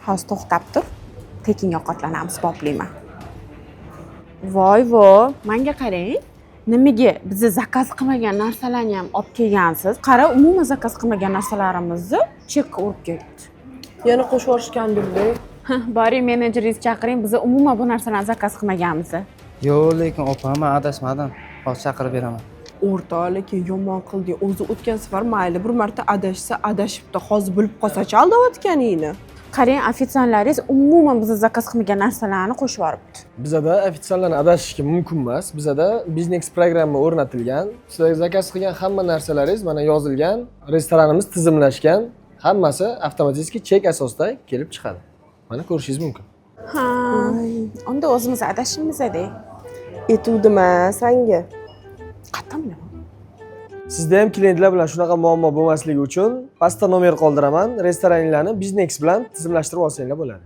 Hozir to'xtab tur. Tekin ovqatlanamiz, boplayman. Voy, menga qarang. Nimaga bizni zakaz qilmagan narsalarni ham olib kelgansiz? Qara, umuman zakaz qilmagan narsalarimizni chekka urib ketdi. Yana qo'shib yuborishgandir-da. Boring, menejeringizni chaqiring. Biz umuman bu narsalarni zakaz qilmaganmiz. Yo'q, lekin opa, men adashmadim. Hozir chaqirib beraman. O'rta, lekin yomon qilding. O'zi o'tgan safar mayli bir marta adashsa, adashibdi. Hozir bilib qolsa-chi aldayotganingni. Qarang, ofitsiantlaringiz umuman biz zakaz qilmagan narsalarni qo'shib yuboribdi. Bizada ofitsiantlarni adashishga mumkin emas. Bizada biznes programma o'rnatilgan. Sizlar zakaz qilgan hamma narsalaringiz mana yozilgan, restoranimiz tizimlashgan, hammasi avtomatik chek asosida kelib chiqadi. Mana ko'rishingiz mumkin. Ha, unda o'zimiz adashimiz-da. Etuvdim-a senga. Qatammi? Sizda ham klientlar bilan shunaqa muammo bo'lmasligi uchun pastda nomer qoldiraman. Restoraninglarni biznes bilan tizimlashtirib olsanglar bo'ladi.